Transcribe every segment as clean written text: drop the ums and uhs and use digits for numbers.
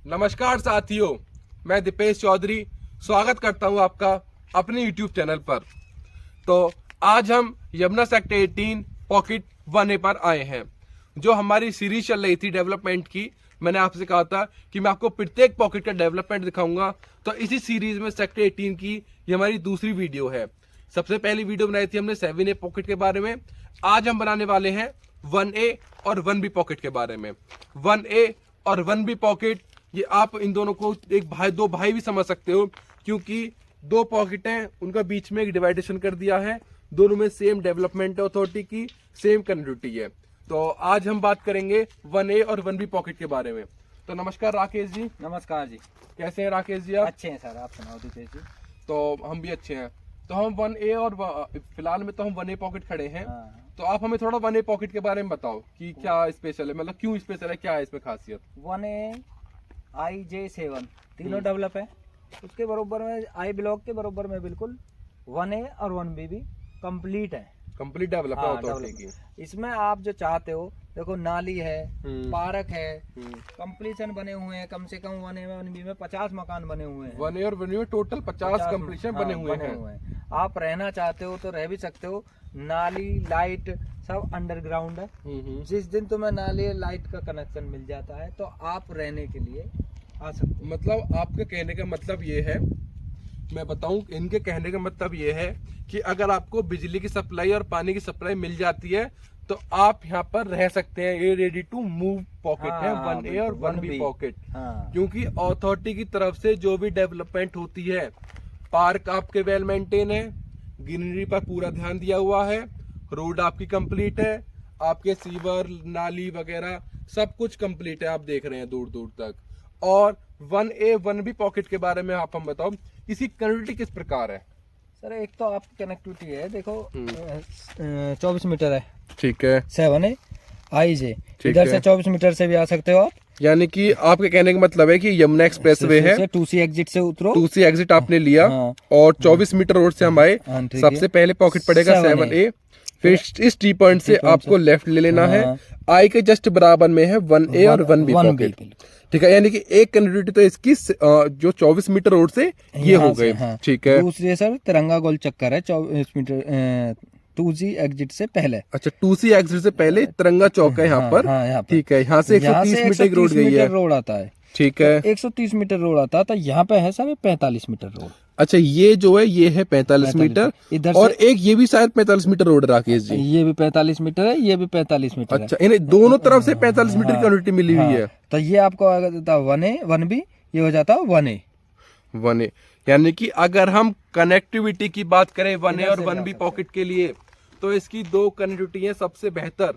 नमस्कार साथियों, मैं दीपेश चौधरी स्वागत करता हूं आपका अपने YouTube चैनल पर। तो आज हम यमुना सेक्टर 18 पॉकेट 1A पर आए हैं। जो हमारी सीरीज चल रही थी डेवलपमेंट की, मैंने आपसे कहा था कि मैं आपको प्रत्येक पॉकेट का डेवलपमेंट दिखाऊंगा। तो इसी सीरीज में सेक्टर 18 की ये हमारी दूसरी वीडियो है। सबसे पहली वीडियो बनाई थी हमने 7A पॉकेट के बारे में। आज हम बनाने वाले हैं 1A और 1B पॉकेट के बारे में। 1A और 1B पॉकेट, ये आप इन दोनों को दो भाई भी समझ सकते हो, क्योंकि दो पॉकेट हैं, उनका बीच में एक डिवाइडेशन कर दिया है। दोनों में सेम डेवलपमेंट अथॉरिटी की सेम कनेक्टिविटी है। तो आज हम बात करेंगे 1A और 1B पॉकेट के बारे में। तो नमस्कार राकेश जी। नमस्कार जी। कैसे हैं राकेश जी आप? अच्छे हैं सर, आप सुनाओ दीपेश जी। तो हम भी अच्छे हैं। तो हम 1A और फिलहाल में तो हम 1A पॉकेट खड़े हैं। तो आप हमें थोड़ा 1A पॉकेट के बारे में बताओ कि क्या स्पेशल है, मतलब क्यों स्पेशल है, क्या है इसमें खासियत? 1A IJ7 तीनों डेवलप है। उसके बरोबर में आई ब्लॉक के बरोबर में बिल्कुल 1A और 1B भी कंप्लीट है। कंप्लीट डेवलप है अथॉरिटी की। इसमें आप जो चाहते हो, देखो नाली है, पार्क है, कंप्लीशन बने हुए हैं। कम से कम 1A में 1B में 50 मकान बने हुए हैं। 1A और 1B में टोटल 50 कंप्लीशन बने हुए हैं। आप रहना चाहते हो तो रह भी सकते हो। नाली लाइट सब अंडरग्राउंड है। जिस दिन तुम्हें नाली लाइट का कनेक्शन मिल जाता है तो आप रहने के लिए आ सकते हो। मतलब आपके कहने का मतलब ये है, मैं बताऊं, इनके कहने का मतलब ये है कि अगर आपको बिजली की सप्लाई और पानी की सप्लाई मिल जाती है तो आप यहाँ पर रह सकते हैं। ये रेडी टू मूव पॉकेट है 1A और 1B पॉकेट। क्योंकि अथॉरिटी की तरफ से जो भी डेवलपमेंट होती है, पार्क आपके वेल मेंटेन है, ग्रीनरी पर पूरा ध्यान दिया हुआ है, रोड आपकी कंप्लीट है, आपके सीवर नाली वगैरह सब कुछ कंप्लीट है, आप देख रहे हैं दूर दूर तक। और 1A 1B पॉकेट के बारे में आप हम बताओ, इसकी कनेक्टिविटी किस प्रकार है? सर एक तो आपकी कनेक्टिविटी है, देखो 24 मीटर है। ठीक है। 7A IJ इधर से 24 मीटर से भी आ सकते हो आप। यानी कि आपके कहने का मतलब है कि यमुना एक्सप्रेसवे है, 2C एग्जिट से उतरो, 2C एग्जिट आपने लिया और 24 मीटर रोड से हम आए। सबसे पहले पॉकेट पड़ेगा 7A, फिर इस टी पॉइंट से आपको लेफ्ट ले लेना है। आई के जस्ट बराबर में है 1A और 1B पॉकेट। ठीक है, यानी कि एक कनेक्टिविटी तो इसकी जो 24 मीटर रोड से ये हो गए। ठीक है। दूसरे सर तिरंगा गोल चक्कर है 24 मीटर 2C एग्जिट से पहले। अच्छा, 2C एग्जिट से पहले तिरंगा चौक है यहाँ पर। ठीक है, यहाँ से 130 मीटर की रोड गई है। रोड आता है। ठीक है, 130 मीटर रोड आता है। तो यहाँ पे है सर 45 मीटर रोड। अच्छा, ये जो है ये है 45 मीटर इधर, और एक ये भी शायद 45 मीटर रोड राकेश जी। ये भी 45 मीटर है, ये भी 45 मीटर है। अच्छा, इन्हें दोनों तरफ से 45 मीटर की कनेक्टिविटी मिली हुई है। तो ये आपको आ जाता 1A 1B, ये हो जाता 1A 1A। यानी कि अगर हम कनेक्टिविटी की बात करें 1A और 1B पॉकेट के लिए, तो इसकी दो कनेक्टिविटी है सबसे बेहतर।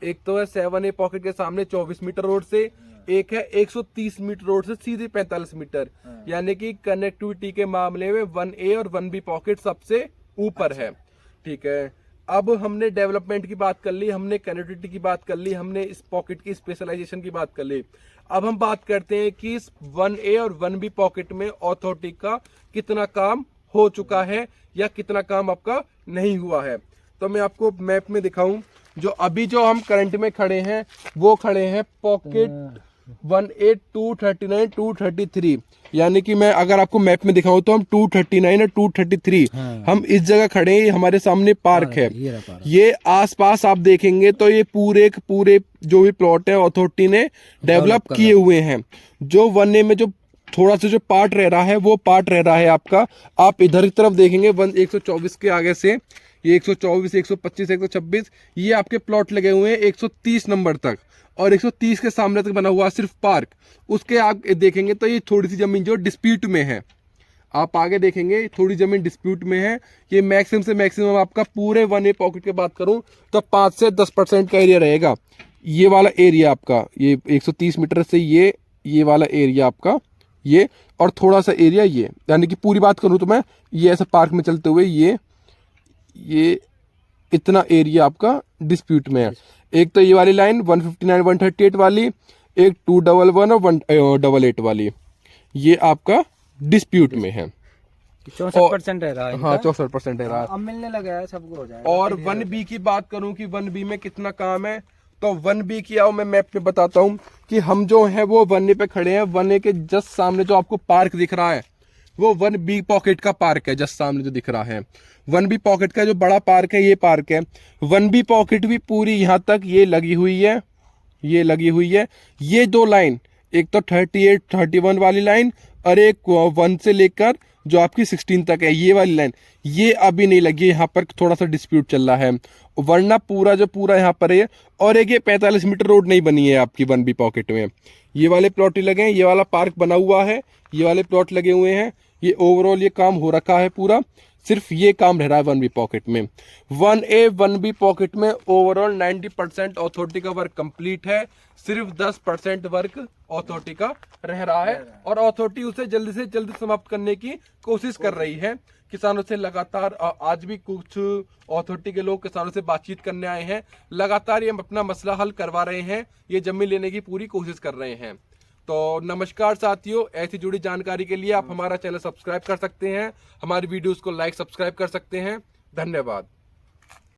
एक तो है 7A पॉकेट के सामने 24 मीटर रोड से, एक है 130 मीटर रोड से सीधे 45 मीटर। यानी कि कनेक्टिविटी के मामले में 1A और 1B पॉकेट सबसे ऊपर है। ठीक है, अब हमने डेवलपमेंट की बात कर ली, हमने कनेक्टिविटी की बात कर ली, हमने इस पॉकेट की स्पेशलाइजेशन की बात कर ली। अब हम बात करते हैं कि इस 1A और 1B पॉकेट में अथॉरिटी का कितना काम हो चुका है या कितना काम आपका नहीं हुआ है। तो मैं आपको मैप में दिखाऊं, जो अभी जो हम करंट में खड़े हैं वो खड़े हैं पॉकेट 1A 239 233। यानी कि मैं अगर आपको मैप में दिखाऊं तो हम 239 और 233 हम इस जगह खड़े हैं। हमारे सामने पार्क है। ये आसपास आप देखेंगे तो ये पूरे जो भी प्लॉट है अथॉरिटी ने डेवलप किए हुए हैं। जो 1A में जो थोड़ा सा जो पार्ट रह रहा है वो पार्ट रह रहा है आपका, आप इधर की तरफ देखेंगे 124 के आगे से ये 124 125 126 ये आपके प्लॉट लगे हुए हैं 130 नंबर तक, और 130 के सामने तक बना हुआ सिर्फ पार्क। उसके आगे देखेंगे तो ये थोड़ी सी जमीन जो डिस्प्यूट में है, आप आगे देखेंगे थोड़ी जमीन डिस्प्यूट में है। ये मैक्सिमम से मैक्सिमम आपका पूरे 1A पॉकेट की बात करूं तो 5 से 10% का एरिया रहेगा। ये वाला एरिया आपका, ये 130 मीटर से ये वाला एरिया आपका, ये और थोड़ा सा एरिया ये, यानी कि पूरी बात करूं तो मैं ये ऐसे पार्क में चलते हुए ये इतना एरिया आपका डिस्प्यूट में है। एक तो ये वाली लाइन 159 138 वाली, एक 211 और 188 वाली, ये आपका डिस्प्यूट में है। 64% रह रहा है। हाँ 64% रह रहा है। अब मिलने लगा है, सबको हो जाएगा। और 1B की बात करूं कि 1B में कितना काम है, तो 1B की आओ मैं मैप पे बताता हूँ कि हम जो है वो 1A पे खड़े हैं। 1A के जस्ट सामने जो आपको पार्क दिख रहा है वो 1B पॉकेट का पार्क है, जस्ट सामने जो दिख रहा है 1B पॉकेट का जो बड़ा पार्क है ये पार्क है। 1B पॉकेट भी पूरी यहाँ तक ये लगी हुई है, ये लगी हुई है। ये दो लाइन, एक तो 38 31 वाली लाइन और एक 1 से लेकर जो आपकी 16 तक है ये वाली लाइन, ये अभी नहीं लगी। यहाँ पर थोड़ा सा डिस्प्यूट चल रहा है, वरना पूरा जो पूरा यहाँ पर है। और एक ये 45 मीटर रोड नहीं बनी है आपकी 1B पॉकेट में। ये वाले प्लॉट ही लगे हैं, ये वाला पार्क बना हुआ है, ये वाले प्लॉट लगे हुए हैं। ये ओवरऑल ये काम हो रखा है पूरा, सिर्फ ये काम रह रहा है 1B पॉकेट में। 1A 1B पॉकेट में ओवरऑल 90% अथॉरिटी का वर्क कंप्लीट है, सिर्फ 10% वर्क अथॉरिटी का रह रहा है और अथॉरिटी उसे जल्दी से जल्दी समाप्त करने की कोशिश कर रही है। किसानों से लगातार आज भी कुछ अथॉरिटी के लोग किसानों से बातचीत करने आए हैं, लगातार ये अपना मसला हल करवा रहे हैं, ये जमीन लेने की पूरी कोशिश कर रहे हैं। तो नमस्कार साथियों, ऐसी जुड़ी जानकारी के लिए आप हमारा चैनल सब्सक्राइब कर सकते हैं, हमारी वीडियोस को लाइक सब्सक्राइब कर सकते हैं। धन्यवाद।